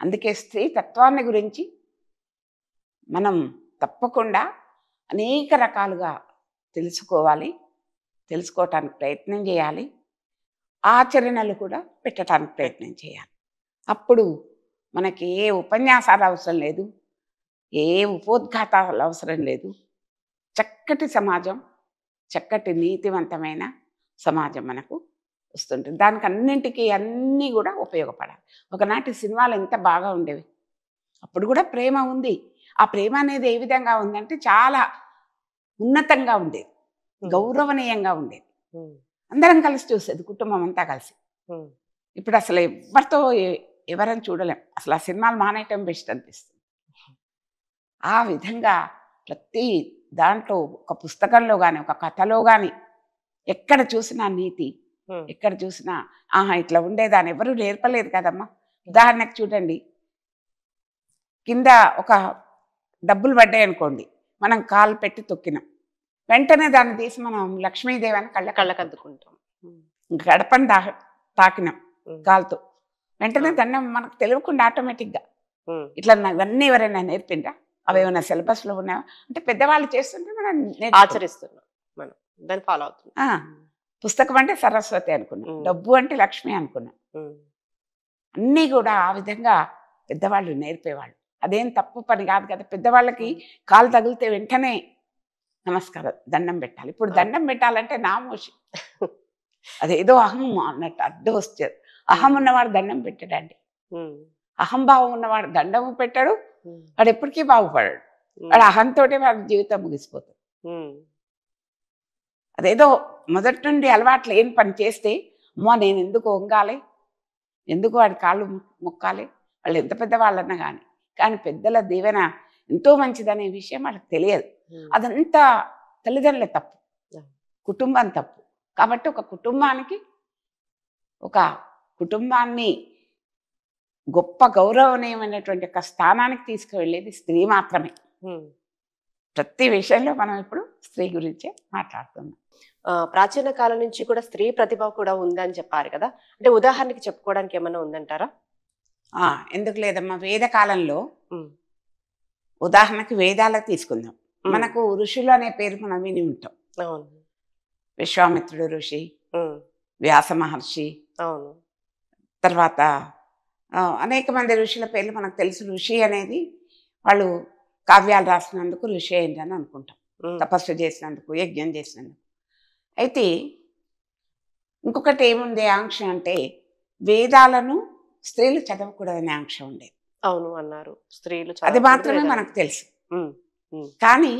అందుకే స్త్రీ తత్వాన్ని గురించి మనం తప్పకుండా అనేక రకాలుగా తెలుసుకోవాలి, తెలుసుకోవటానికి ప్రయత్నం చేయాలి, ఆచరణలు కూడా పెట్టడానికి ప్రయత్నం చేయాలి. అప్పుడు మనకి ఏ ఉపన్యాసాలు అవసరం లేదు, ఏ ఉపోద్ఘాతాలు అవసరం లేదు. చక్కటి సమాజం, చక్కటి నీతివంతమైన సమాజం మనకు వస్తుంటుంది. దానికి అన్నింటికీ అన్నీ కూడా ఉపయోగపడాలి. ఒకనాటి సినిమాలు ఎంత బాగా ఉండేవి. అప్పుడు కూడా ప్రేమ ఉంది. ఆ ప్రేమ అనేది ఏ విధంగా ఉందంటే చాలా ఉన్నతంగా ఉండేది, గౌరవనీయంగా ఉండేది. అందరం కలిసి చూసేది, కుటుంబం అంతా కలిసి. ఇప్పుడు అసలు ఎవరితో ఎవరని చూడలేం. అసలు ఆ సినిమాలు మానేయటం బెస్ట్ అనిపిస్తుంది. ఆ విధంగా ప్రతి దాంట్లో, ఒక పుస్తకంలో కానీ, ఒక కథలో కానీ ఎక్కడ చూసినా నీతి, ఎక్కడ చూసినా ఇట్లా ఉండేదాన్ని ఎవరు నేర్పలేదు కదమ్మా. ఉదాహరణకు చూడండి, కింద ఒక డబ్బులు పడ్డాయి అనుకోండి, మనం కాలు పెట్టి తొక్కినాం, వెంటనే దాన్ని తీసి మనం లక్ష్మీదేవి అని కళ్ళకద్దుకుంటాం. గడపని తాకినాం కాలుతో, వెంటనే దండం మనకు తెలియకుండా ఆటోమేటిక్గా. ఇట్లా ఇవన్నీ ఎవరైనా నేర్పిండ్రా? అవి ఏమైనా సిలబస్లో ఉన్నాయా అంటే పెద్దవాళ్ళు చేస్తుంటే మనం ఆచరిస్తున్నాం, మనం దాన్ని ఫాలో అవుతున్నాం. పుస్తకం అంటే సరస్వతి అనుకున్నాం, డబ్బు అంటే లక్ష్మి అనుకున్నాం. అన్నీ కూడా ఆ విధంగా పెద్దవాళ్ళు నేర్పేవాళ్ళు. అదేం తప్పు పని కాదు కదా. పెద్దవాళ్ళకి కాలు తగిలితే వెంటనే నమస్కారం, దండం పెట్టాలి. ఇప్పుడు దండం పెట్టాలంటే నామోషి, అదేదో అహం అన్నట్టు అడ్డు వచ్చేది. అహం ఉన్నవాడు దండం పెట్టాడండి. అహంభావం ఉన్నవాడు దండము పెట్టాడు, వాడు ఎప్పటికీ బాగుపడాడు. వాడు అహంతోటే వాడి జీవితం ముగిసిపోతాడు. అదేదో మొదటి నుండి అలవాట్లు ఏం పని చేస్తే, అమ్మో నేను ఎందుకు వంగాలి, ఎందుకు వాడి కాళ్ళు మొక్కాలి, వాళ్ళు ఎంత పెద్దవాళ్ళన్నా కానీ పెద్దల దీవెన ఎంతో మంచిదనే విషయం వాళ్ళకి తెలియదు. అదంతా తల్లిదండ్రుల తప్పు, కుటుంబం తప్పు. కాబట్టి ఒక కుటుంబాన్ని గొప్ప గౌరవనీయమైనటువంటి ఒక స్థానానికి తీసుకువెళ్ళేది స్త్రీ మాత్రమే. ప్రతి విషయంలో మనం ఇప్పుడు స్త్రీ గురించే మాట్లాడుతున్నాం. ప్రాచీన కాలం నుంచి కూడా స్త్రీ ప్రతిభ కూడా ఉందని చెప్పారు కదా, అంటే ఉదాహరణకి చెప్పుకోవడానికి ఏమైనా ఉందంటారా? ఎందుకు లేదమ్మా, వేద కాలంలో ఉదాహరణకి వేదాలకు తీసుకుందాం. మనకు ఋషులు అనే పేరు మనం విని ఉంటాం. అవును. విశ్వామిత్రుడు ఋషి, ఉమ్, వ్యాస మహర్షి, అవును. తర్వాత అనేక మంది ఋషుల పేర్లు మనకు తెలుసు. ఋషి అనేది వాళ్ళు కావ్యాలు రాసినందుకు ఋషి అయిందని అనుకుంటాం, ఉమ్, తపస్సు చేసినందుకు, యజ్ఞం చేసినందుకు. అయితే ఇంకొకటి ఏముంది ఆంక్ష అంటే, వేదాలను స్త్రీలు చదవకూడదనే ఆంక్ష ఉండేది. అవును అన్నారు, స్త్రీలు అది చదవకూడదు మాత్రమే వేదాలు. మనకు తెలుసు. ఉమ్, ఉమ్, కానీ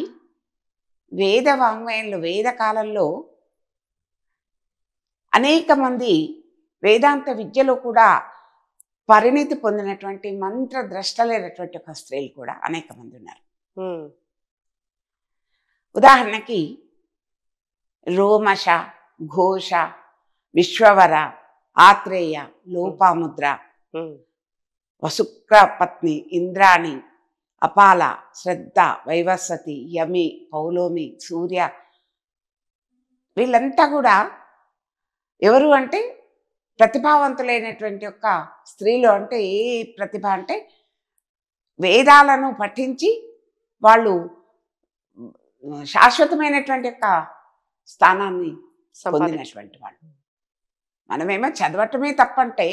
వేద వాంగ్మయంలో, వేద కాలంలో అనేక మంది వేదాంత విద్యలో కూడా పరిణితి పొందినటువంటి మంత్రద్రష్టలైనటువంటి ఒక స్త్రీలు కూడా అనేక మంది ఉన్నారు. ఉమ్, ఉదాహరణకి రోమశ, ఘోష, విశ్వవర, ఆత్రేయ, లోపాముద్ర, ఉమ్, వసుక్రపత్ని, ఇంద్రాణి, అపాల, శ్రద్ధ, వైవస్వతి, యమి, పౌలోమి, సూర్య, వీళ్ళంతా కూడా ఎవరు అంటే ప్రతిభావంతులైనటువంటి యొక్క స్త్రీలు. అంటే ఏ ప్రతిభ అంటే వేదాలను పఠించి వాళ్ళు శాశ్వతమైనటువంటి యొక్క స్థానాన్ని పొందినటువంటి వాళ్ళు. మనమేమో చదవటమే తప్పంటే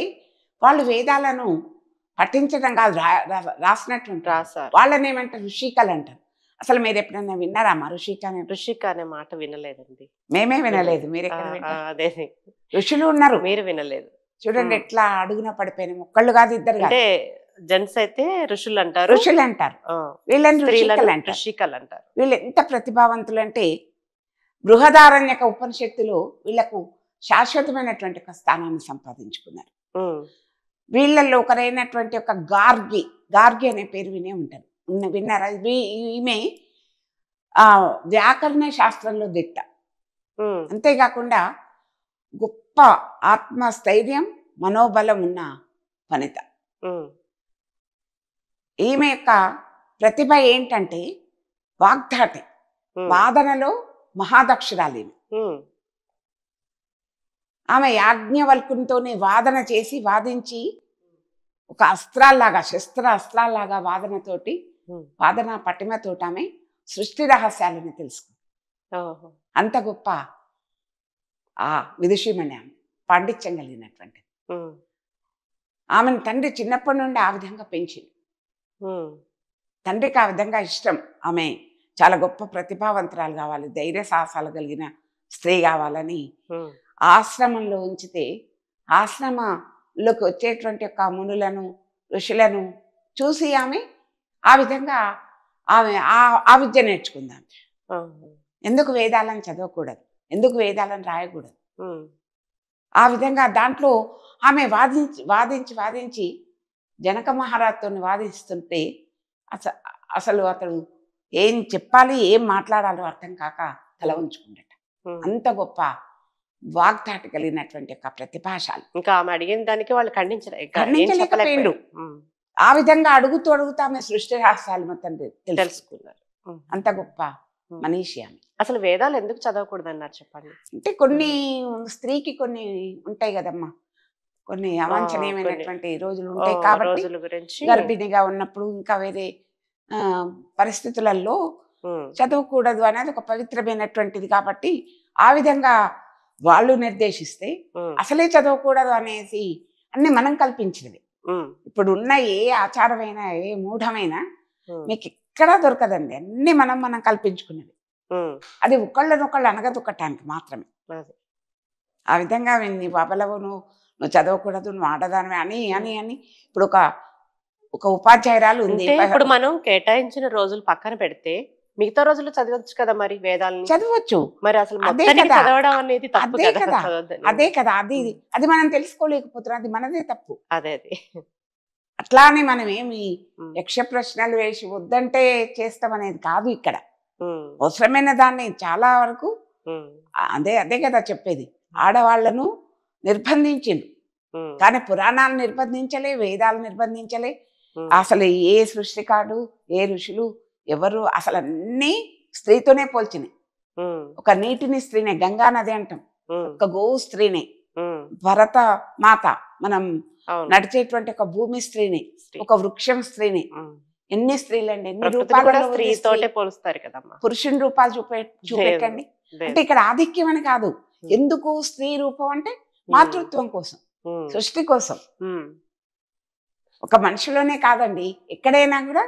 వాళ్ళు వేదాలను పఠించడం కాదు, రాసినటువంటి రాశారు. వాళ్ళని ఏమంటారు, ఋషికలు అంటారు. అసలు మీరు ఎప్పుడైనా విన్నారా మా ఋషిక అనే? ఋషిక అనే మాట వినలేదండి. మేమే వినలేదు, మీరు ఆ, ఎక్కడ ఆ, వింటారు? అదే ఋషులు ఉన్నారు, మీరు వినలేదు. చూడండి ఎట్లా అడుగున పడిపోయిన ఒక్కళ్ళు కాదు, ఇద్దరు కాదు. అంటే జెంట్స్ అయితే ఋషులు అంటారు, ఋషులు అంటారు, ఆ, వీళ్ళని స్త్రీలను ఋషికలు అంటారు. ఋషికలు అంటారు. వీళ్ళు ఎంత ప్రతిభావంతులు అంటే బృహదారణ్యక ఉపనిషత్తులు వీళ్లకు శాశ్వతమైనటువంటి ఒక స్థానాన్ని సంపాదించుకున్నారు. ఉమ్, వీళ్ళల్లో ఒకరైనటువంటి ఒక గార్గి, గార్గి అనే పేరు వినే ఉంటారు, విన్నారా? ఈమె వ్యాకరణ శాస్త్రంలో దిట్ట. ఉమ్, అంతేకాకుండా గొప్ప ఆత్మస్థైర్యం, మనోబలం ఉన్న వనిత. ఉమ్, ఈమె యొక్క ప్రతిభ ఏంటంటే వాగ్ధాటి, ఉమ్, వాదనలో మహాదక్షురాలు. ఉమ్, ఆమె యాజ్ఞవల్కునితోనే వాదన చేసి వాదించి ఒక అస్త్రాల్లాగా, శస్త్ర అస్త్రాల్లాగా వాదనతోటి, ఉమ్, వాదన పటిమతోటి ఆమె సృష్టి రహస్యాలను తెలుసుకుంది. ఓహో, అంత గొప్ప ఆ విదుషీమణి ఆమె, పాండిత్యం కలిగినటువంటి. ఉమ్, ఆమెను తండ్రి చిన్నప్పటి నుండి ఆ విధంగా పెంచింది. ఉమ్, తండ్రికి ఆ విధంగా ఇష్టం, ఆమె చాలా గొప్ప ప్రతిభావంతురాలు కావాలి, ధైర్య సాహసాలు కలిగిన స్త్రీ కావాలని ఉమ్, ఆశ్రమంలో ఉంచితే, ఆశ్రమంలోకి వచ్చేటువంటి యొక్క మునులను, ఋషులను చూసి ఆమె ఆ విధంగా ఆమె ఆ విద్య నేర్చుకుందాం. ఆహా, ఎందుకు వేదాలను చదవకూడదు, ఎందుకు వేదాలను రాయకూడదు, ఉమ్, ఆ విధంగా దాంట్లో ఆమె వాదించి వాదించి వాదించి జనక మహారాజుతో వాదిస్తుంటే అసలు అతడు ఏం చెప్పాలి, ఏం మాట్లాడాలో అర్థం కాక తల ఉంచుకుంటాట. ఉమ్. అంత గొప్ప వాగ్దాటి కలిగినటువంటి యొక్క ప్రతిభాశాలి. ఇంకా ఆమె అడిగిన దానికి వాళ్ళు ఖండించలేకపోయిండు. ఖండించలేకపోయిండు. ఆ విధంగా అడుగుతూ అడుగుతూ ఆమె సృష్టి రహస్యాలు మొత్తం తెలుసుకున్నారు. అంత గొప్ప మనీషి ఆమె. అసలు వేదాలు ఎందుకు చదవకూడదు అన్నారు చెప్పండి. అంటే కొన్ని స్త్రీకి కొన్ని ఉంటాయి కదమ్మా, కొన్ని అవాంఛనీయమైనటువంటి రోజులు ఉంటాయి కాబట్టి, రోజుల గురించి గర్భిణిగా ఉన్నప్పుడు ఇంకా వేరే పరిస్థితులలో చదవకూడదు అనేది ఒక పవిత్రమైనటువంటిది కాబట్టి ఆ విధంగా వాళ్ళు నిర్దేశిస్తే అసలే చదవకూడదు అనేసి అన్ని మనం కల్పించినవి. ఇప్పుడు ఉన్న ఏ ఆచారమైనా, ఏ మూఢమైనా మీకు ఎక్కడా దొరకదండి, అన్ని మనం కల్పించుకున్నవి. అది ఒకళ్ళనొకళ్ళు అనగదొక్కటానికి మాత్రమే. ఆ విధంగా నీ బాబలవు, నువ్వు చదవకూడదు, నువ్వు ఆడదానివి అని అని అని ఇప్పుడు ఒక ఉపాధ్యాయురాలు ఉంది. ఇప్పుడు మనం కేటాయించిన రోజులు పక్కన పెడితే మిగతా రోజులు చదవచ్చు కదా మరి వేదాలని. చదవచ్చు, మరి అసలు చదవడం అనేది తప్పు కదా. అదే కదా, అది మనం తెలుసుకోలేకపోతున్నాం, అది మనదే తప్పు. అదే అట్లానే మనం ఏమి యక్ష ప్రశ్నలు వేసి వద్దంటే చేస్తామనేది కాదు. ఇక్కడ అవసరమైన దాన్ని చాలా వరకు అదే కదా చెప్పేది. ఆడవాళ్లను నిర్బంధించిండు కానీ పురాణాలు నిర్బంధించలే, వేదాలు నిర్బంధించలే. అసలు ఏ సృష్టికాడు, ఏ ఋషులు ఎవరు అసలు అన్నీ స్త్రీతోనే పోల్చినాయి. ఒక నీటిని స్త్రీనే, గంగా నది అంటాం, ఒక గోవు స్త్రీనే, భరత మాత మనం నడిచేటువంటి ఒక భూమి స్త్రీని, ఒక వృక్షం స్త్రీని, ఎన్ని స్త్రీలండి, ఎన్ని ప్రకృతిని కూడా రూపాలలో ఉంది స్త్రీతోటే స్త్రీ. పోలుస్తారు కదమ్మా. పురుషుని రూపాలు చూపెట్టండి. లేదు. అంటే ఇక్కడ ఆధిక్యం అని కాదు, ఎందుకు స్త్రీ రూపం అంటే మాతృత్వం కోసం, సృష్టి కోసం. ఒక మనిషిలోనే కాదండి, ఎక్కడైనా కూడా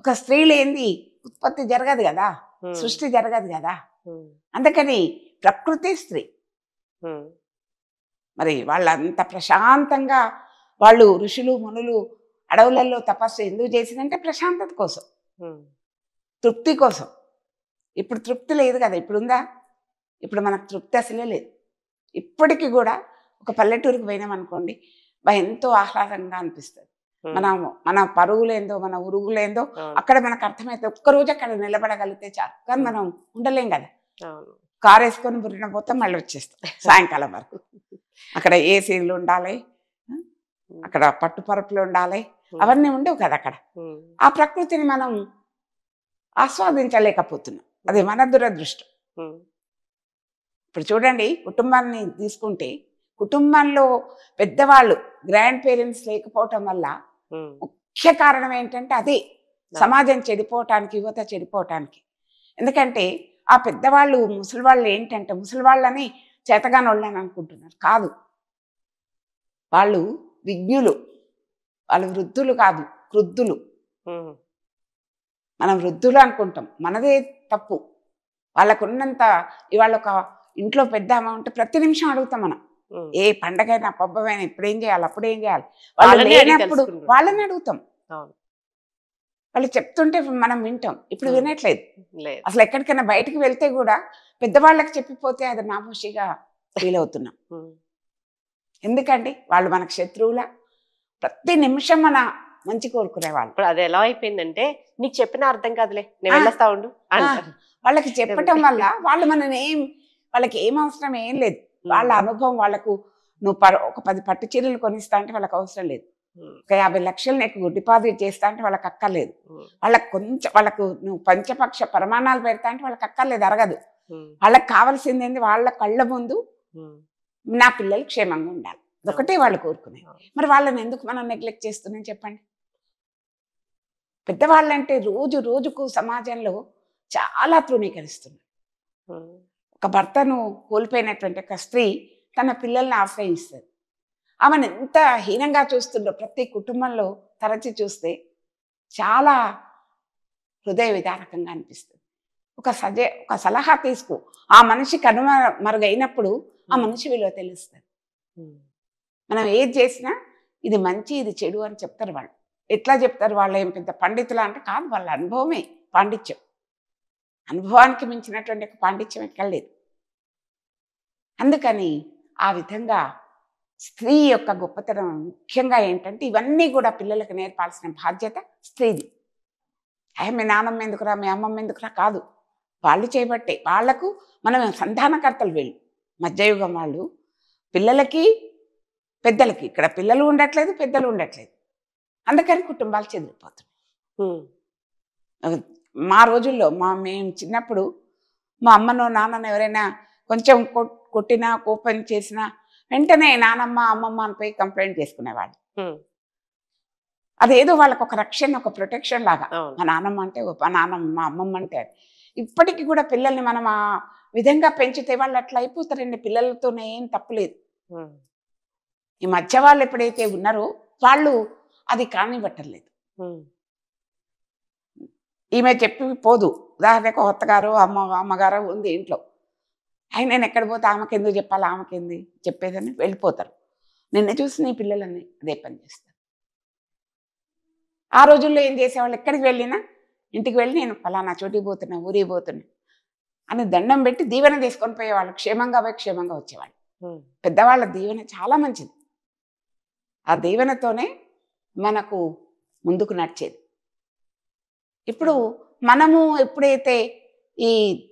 ఒక స్త్రీ లేనిది ఉత్పత్తి జరగదు కదా, సృష్టి జరగదు కదా. అందుకని ప్రకృతి స్త్రీ. మరి వాళ్ళంత ప్రశాంతంగా వాళ్ళు ఋషులు మునులు అడవులలో తపస్సు ఎందుకు చేసిందంటే ప్రశాంతత కోసం, తృప్తి కోసం. ఇప్పుడు తృప్తి లేదు కదా, ఇప్పుడు ఉందా? ఇప్పుడు మనకు తృప్తి అసలే లేదు. ఇప్పటికీ కూడా ఒక పల్లెటూరుకి పోయినామనుకోండి, ఎంతో ఆహ్లాదంగా అనిపిస్తుంది. మన పరుగులేందో మన ఉరుగులేందో అక్కడ మనకు అర్థమైతే ఒక్కరోజు అక్కడ నిలబడగలిగితే చాలు. కానీ మనం ఉండలేం కదా, కారు వేసుకొని బుర్రిన పోతే మళ్ళీ వచ్చేస్తాం సాయంకాలం వరకు. అక్కడ ఏసీలు ఉండాలి, అక్కడ పట్టుపరుపులు ఉండాలి, అవన్నీ ఉండవు కదా అక్కడ. ఆ ప్రకృతిని మనం ఆస్వాదించలేకపోతున్నాం, అది మన దురదృష్టం. ఇప్పుడు చూడండి, కుటుంబాన్ని తీసుకుంటే కుటుంబంలో పెద్దవాళ్ళు గ్రాండ్ పేరెంట్స్ లేకపోవటం వల్ల ముఖ్య కారణం ఏంటంటే అదే సమాజం చెడిపోవటానికి, యువత చెడిపోవటానికి. ఎందుకంటే ఆ పెద్దవాళ్ళు ముసలివాళ్ళు ఏంటంటే ముసలివాళ్ళని చేతగాని వాళ్ళని అనుకుంటున్నారు. కాదు, వాళ్ళు విజ్ఞులు, వాళ్ళు వృద్ధులు కాదు, క్రుద్ధులు. మనం వృద్ధులు అనుకుంటాం, మనదే తప్పు. వాళ్ళకున్నంత ఇవాళ ఒక ఇంట్లో పెద్ద ఉంటే ప్రతి నిమిషం అడుగుతాం మనం, ఏ పండగైనా పబ్బమైనా ఇప్పుడు ఏం చేయాలి, అప్పుడు ఏం చేయాలి. వాళ్ళు లేనప్పుడు వాళ్ళని అడుగుతాం. వాళ్ళు చెప్తుంటే మనం వింటాం. ఇప్పుడు వినట్లేదు. అసలు ఎక్కడికైనా బయటకు వెళ్తే కూడా పెద్దవాళ్ళకి చెప్పిపోతే అది నామోషిగా ఫీల్ అవుతున్నాం. ఎందుకండి? వాళ్ళు మనకు శత్రువులా? ప్రతి నిమిషం మన మంచి కోరుకునేవాళ్ళు. ఇప్పుడు అది ఎలా అయిపోయిందంటే, నీకు చెప్పిన అర్థం కాదులే, నేను వెళ్ళొస్తా ఉండు అంటారు. వాళ్ళకి చెప్పటం వల్ల వాళ్ళు వాళ్ళకి ఏం అవసరం ఏం లేదు. వాళ్ళ అనుభవం వాళ్ళకు, నువ్వు ఒక 10 పట్టు చీరలు కొనిస్తా అంటే వాళ్ళకి అవసరం లేదు. ఒక 50 లక్షలు నీకు డిపాజిట్ చేస్తా అంటే వాళ్ళకి అక్కర్లేదు. వాళ్ళకు నువ్వు పంచపక్ష ప్రమాణాలు పెడతా అంటే వాళ్ళకి అక్కర్లేదు, అరగదు. వాళ్ళకి కావాల్సింది ఏంది? వాళ్ళ కళ్ళ ముందు నా పిల్లలు క్షేమంగా ఉండాలి, ఒకటే వాళ్ళు కోరుకునే. మరి వాళ్ళని ఎందుకు మనం నెగ్లెక్ట్ చేస్తున్నాం చెప్పండి? పెద్దవాళ్ళంటే రోజు రోజుకు సమాజంలో చాలా తృణీకరిస్తున్నారు. ఒక భర్తను కోల్పోయినటువంటి ఒక స్త్రీ తన పిల్లల్ని ఆశ్రయిస్తుంది. ఆమెను ఎంత హీనంగా చూస్తుందో ప్రతి కుటుంబంలో తరచి చూస్తే చాలా హృదయ విదారకంగా అనిపిస్తుంది. ఒక సలహా తీసుకో, ఆ మనిషి మరుగైనప్పుడు ఆ మనిషి విలువ తెలుస్తుంది. మనం ఏది చేసినా ఇది మంచి ఇది చెడు అని చెప్తారు వాళ్ళు. ఎట్లా చెప్తారు? వాళ్ళు ఏం పెద్ద పండితులు అంటే కాదు, వాళ్ళ అనుభవమే పాండిత్యం. అనుభవానికి మించినటువంటి ఒక పాండిత్యం ఎక్కడ లేదు. అందుకని ఆ విధంగా స్త్రీ యొక్క గొప్పతనం ముఖ్యంగా ఏంటంటే ఇవన్నీ కూడా పిల్లలకు నేర్పాల్సిన బాధ్యత స్త్రీది. మీ నాన్నమ్మ ఎందుకురా, మీ అమ్మమ్మ ఎందుకురా కాదు, వాళ్ళు చేయబట్టే. వాళ్లకు మనం సంధానకర్తలు. వీళ్ళు మధ్యయుగం వాళ్ళు పిల్లలకి పెద్దలకి, ఇక్కడ పిల్లలు ఉండట్లేదు, పెద్దలు ఉండట్లేదు. అందుకని కుటుంబాలు చెదిరిపోతున్నాయి. మా రోజుల్లో మేము చిన్నప్పుడు మా అమ్మనో నాన్ననో ఎవరైనా కొంచెం కొట్టినా కోపం చేసినా వెంటనే నానమ్మ అమ్మమ్మ అని పోయి కంప్లైంట్ చేసుకునేవాళ్ళు. అదేదో వాళ్ళకు ఒక రక్షణ, ఒక ప్రొటెక్షన్ లాగా. మా నాన్నమ్మ అంటే మా నాన్నమ్మ, మా అమ్మమ్మ అంటే. ఇప్పటికీ కూడా పిల్లల్ని మనం ఆ విధంగా పెంచితే వాళ్ళు అట్లా అయిపోతారండి. పిల్లలతోనే ఏం తప్పులేదు. ఈ మధ్య వాళ్ళు ఎప్పుడైతే ఉన్నారో వాళ్ళు అది కానివ్వటలేదు. ఈమె చెప్పి పోదు. ఉదాహరణకు అత్తగారు అమ్మగారు ఉంది ఇంట్లో, నేను ఎక్కడ పోతే ఆమెకెందుకు చెప్పాలి, ఆమెకెంది చెప్పేదని వెళ్ళిపోతారు. నిన్న చూసి నీ పిల్లలని అదే పని చేస్తారు. ఆ రోజుల్లో ఏం చేసేవాళ్ళు? ఎక్కడికి వెళ్ళినా ఇంటికి వెళ్ళి నేను ఫలానా చోటికి పోతున్నా, ఊరికి పోతున్నా అని దండం పెట్టి దీవెన తీసుకొని పోయేవాళ్ళు. క్షేమంగా పోయి క్షేమంగా వచ్చేవాళ్ళు. పెద్దవాళ్ళ దీవెన చాలా మంచిది. ఆ దీవెనతోనే మనకు ముందుకు నడిచేది. ఇప్పుడు మనము ఎప్పుడైతే ఈ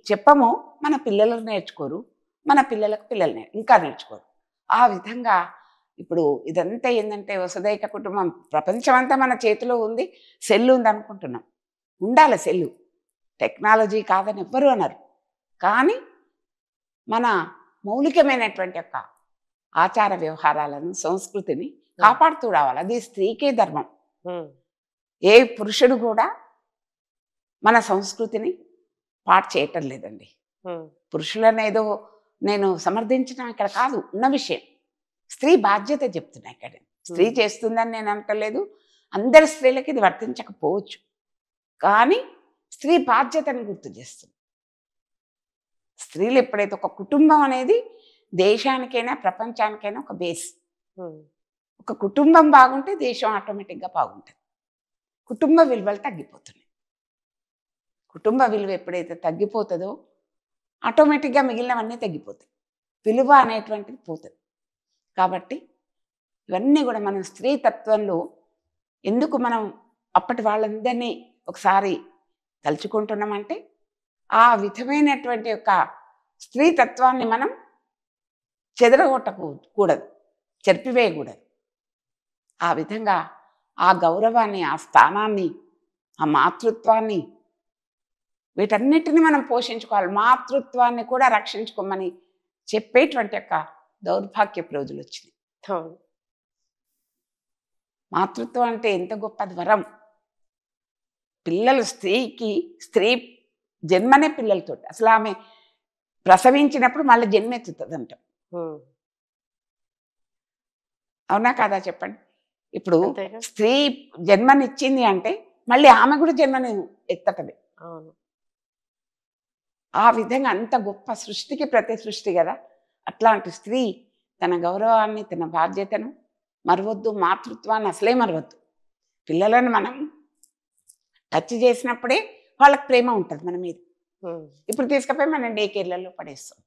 చెప్పమో మన పిల్లలకు నేర్చుకోరు, మన పిల్లలకు ఇంకా నేర్చుకోరు. ఆ విధంగా ఇప్పుడు ఇదంతా ఏంటంటే వసుదైక కుటుంబం, ప్రపంచం అంతా మన చేతిలో ఉంది. సెల్ ఉంది అనుకుంటున్నాం. ఉండాలి సెల్లు, టెక్నాలజీ కాదని ఎవ్వరూ అన్నారు. కానీ మన మౌలికమైనటువంటి యొక్క ఆచార వ్యవహారాలను, సంస్కృతిని కాపాడుతూ రావాలి. అది స్త్రీకే ధర్మం. ఏ పురుషుడు కూడా మన సంస్కృతిని పాడు చేయటం లేదండి. పురుషులను ఏదో నేను సమర్థించడం ఇక్కడ కాదు, ఉన్న విషయం. స్త్రీ బాధ్యత చెప్తున్నా ఇక్కడ. స్త్రీ చేస్తుందని నేను అంటలేదు, అందరి స్త్రీలకి ఇది వర్తించకపోవచ్చు, కానీ స్త్రీ బాధ్యతను గుర్తు చేస్తుంది. స్త్రీలు ఎప్పుడైతే ఒక కుటుంబం అనేది దేశానికైనా ప్రపంచానికైనా ఒక బేస్. ఒక కుటుంబం బాగుంటే దేశం ఆటోమేటిక్గా బాగుంటుంది. కుటుంబ విలువలు తగ్గిపోతున్నాయి. కుటుంబ విలువ ఎప్పుడైతే తగ్గిపోతుందో ఆటోమేటిక్గా మిగిలినవన్నీ తగ్గిపోతాయి, విలువ అనేటువంటిది పోతుంది. కాబట్టి ఇవన్నీ కూడా మనం స్త్రీ తత్వంలో ఎందుకు మనం అప్పటి వాళ్ళందరినీ ఒకసారి తలుచుకుంటున్నామంటే ఆ విధమైనటువంటి యొక్క స్త్రీ తత్వాన్ని మనం చెదరగొట్టకూడదు, చెరిపివేయకూడదు. ఆ విధంగా ఆ గౌరవాన్ని, ఆ స్థానాన్ని, ఆ మాతృత్వాన్ని, వీటన్నిటిని మనం పోషించుకోవాలి. మాతృత్వాన్ని కూడా రక్షించుకోమని చెప్పేటువంటి యొక్క దౌర్భాగ్యపు రోజులు వచ్చినాయి. మాతృత్వం అంటే ఎంత గొప్పది వరం. పిల్లలు స్త్రీ జన్మనే పిల్లలతో, అసలు ఆమె ప్రసవించినప్పుడు మళ్ళీ జన్మెత్తుతుంది అంటాం. అవునా కాదా చెప్పండి? ఇప్పుడు స్త్రీ జన్మనిచ్చింది అంటే మళ్ళీ ఆమె కూడా జన్మని ఎత్తటమే. ఆ విధంగా అంత గొప్ప సృష్టికి ప్రతి సృష్టి కదా. అట్లాంటి స్త్రీ తన గౌరవాన్ని, తన బాధ్యతను మరవద్దు, మాతృత్వాన్ని అసలే మరవద్దు. పిల్లలను మనం టచ్ చేసినప్పుడే వాళ్ళకి ప్రేమ ఉంటుంది మన మీద. ఇప్పుడు తీసుకపోయి మనం డే కేర్లలో పడేస్తాం.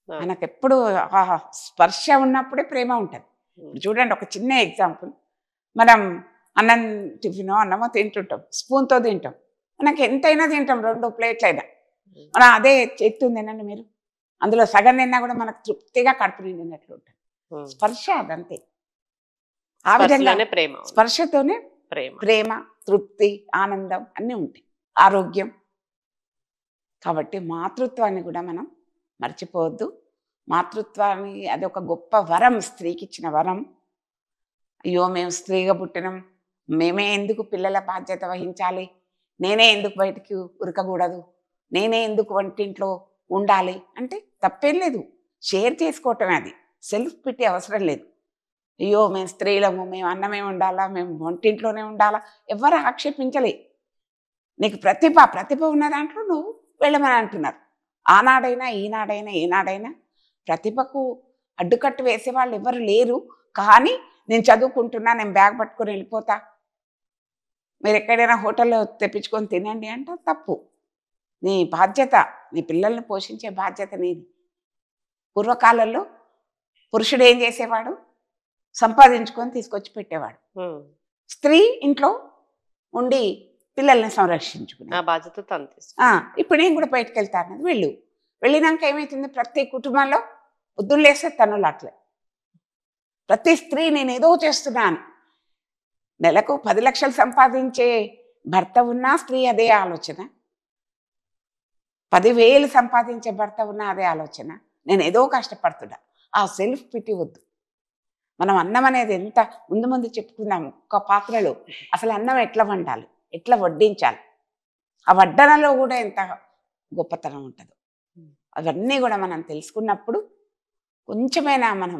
మనకెప్పుడు ఆ స్పర్శ ఉన్నప్పుడే ప్రేమ ఉంటుంది. చూడండి, ఒక చిన్న ఎగ్జాంపుల్. మనం అన్నం టిఫినో అన్నమో తింటుంటాం, స్పూన్తో తింటాం. మనకి ఎంతైనా తింటాం, 2 ప్లేట్లైనా. మనం అదే చేత్తుంది తినండి మీరు, అందులో సగం తిన్నా కూడా మనకు తృప్తిగా కడుపు నిండినట్లు ఉంటుంది. స్పర్శ అదంతే. ఆ విధంగా స్పర్శతోనే ప్రేమ, తృప్తి, ఆనందం అన్నీ ఉంటాయి, ఆరోగ్యం. కాబట్టి మాతృత్వాన్ని కూడా మనం మర్చిపోవద్దు. మాతృత్వాన్ని అది ఒక గొప్ప వరం, స్త్రీకి ఇచ్చిన వరం. అయ్యో మేము స్త్రీగా పుట్టినాం, మేమే ఎందుకు పిల్లల బాధ్యత వహించాలి, నేనే ఎందుకు బయటికి ఉరకకూడదు, నేనే ఎందుకు వంటింట్లో ఉండాలి అంటే తప్పేం లేదు. షేర్ చేసుకోవటమే, అది సెల్ఫ్ పిటి అవసరం లేదు. అయ్యో మేము స్త్రీలము, మేము అన్నమే ఉండాలా, మేము వంటింట్లోనే ఉండాలా, ఎవరు ఆక్షేపించలే. నీకు ప్రతిభ ఉన్న దాంట్లో నువ్వు వెళ్ళమని అంటున్నారు. ఆనాడైనా ఈనాడైనా ఏనాడైనా ప్రతిభకు అడ్డుకట్టు వేసేవాళ్ళు ఎవరు లేరు. కానీ నేను చదువుకుంటున్నా, నేను బ్యాగ్ పట్టుకొని వెళ్ళిపోతా, మీరు ఎక్కడైనా హోటల్లో తెప్పించుకొని తినండి అంటే తప్పు. నీ బాధ్యత, నీ పిల్లల్ని పోషించే బాధ్యత నీది. పూర్వకాలంలో పురుషుడు ఏం చేసేవాడు, సంపాదించుకొని తీసుకొచ్చి పెట్టేవాడు. స్త్రీ ఇంట్లో ఉండి పిల్లల్ని సంరక్షించుకునే బాధ్యత తను. ఇప్పుడు నేను కూడా బయటకు వెళ్తాను, వెళ్ళినాక ఏమవుతుంది, ప్రతి కుటుంబంలో పొద్దున్న లేస్తే తనులాట్లే. ప్రతి స్త్రీ నేను ఏదో చేస్తున్నాను. నెలకు 10 లక్షలు సంపాదించే భర్త ఉన్నా స్త్రీ అదే ఆలోచన, 10,000 సంపాదించే భర్త ఉన్నా అదే ఆలోచన, నేను ఏదో కష్టపడుతున్నా. ఆ సెల్ఫ్ పిటి వద్దు. మనం అన్నం అనేది ఎంత ముందు చెప్పుకుందాము. ఒక పాత్రలో అసలు అన్నం ఎట్లా వండాలి, ఎట్లా వడ్డించాలి, ఆ వడ్డనలో కూడా ఎంత గొప్పతనం ఉంటుందో అవన్నీ కూడా మనం తెలుసుకున్నప్పుడు కొంచెమైనా మనం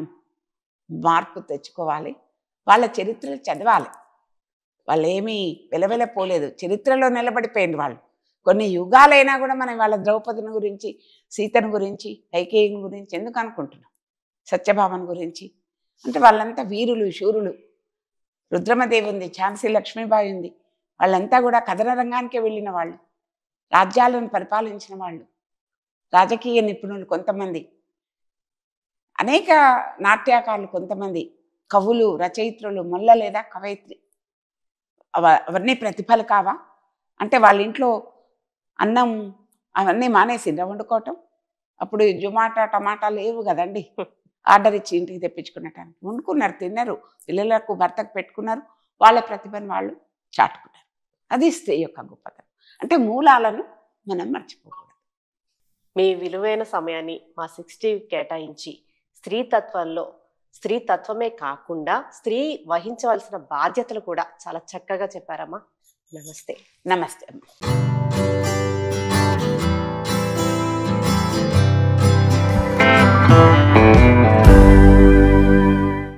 మార్పు తెచ్చుకోవాలి. వాళ్ళ చరిత్రలు చదవాలి. వాళ్ళు ఏమీ వెలవెలపోలేదు, చరిత్రలో నిలబడిపోయింది వాళ్ళు. కొన్ని యుగాలైనా కూడా మనం వాళ్ళ ద్రౌపదిని గురించి, సీతను గురించి, కైకేయిని గురించి ఎందుకు అనుకుంటున్నాం, సత్యభామను గురించి అంటే వాళ్ళంతా వీరులు, శూరులు. రుద్రమదేవి ఉంది, ఝాన్సీ లక్ష్మీబాయి ఉంది, వాళ్ళంతా కూడా కథన రంగానికే వెళ్ళిన వాళ్ళు, రాజ్యాలను పరిపాలించిన వాళ్ళు, రాజకీయ నిపుణులు కొంతమంది, అనేక నాట్యకారులు కొంతమంది, కవులు, రచయిత్రులు, మొల్ల లేదా కవయిత్రి. అవన్నీ ప్రతిభలు కావా? అంటే వాళ్ళ ఇంట్లో అన్నం అవన్నీ మానేసి వండుకోవటం. అప్పుడు జొమాటో, టమాటా లేవు కదండి, ఆర్డర్ ఇచ్చి ఇంటికి తెప్పించుకునేటానికి వండుకున్నారు, తిన్నారు, పిల్లలకు భర్తకు పెట్టుకున్నారు, వాళ్ళ ప్రతిభను వాళ్ళు చాటుకున్నారు. అది స్త్రీ యొక్క గొప్పతనం. అంటే మూలాలను మనం మర్చిపోకూడదు. మీ విలువైన సమయాన్ని మా 60 కేటాయించి స్త్రీతత్వంలో స్త్రీ తత్వమే కాకుండా స్త్రీ వహించవలసిన బాధ్యతలు కూడా చాలా చక్కగా చెప్పారమ్మా. నమస్తే. నమస్తే అమ్మ.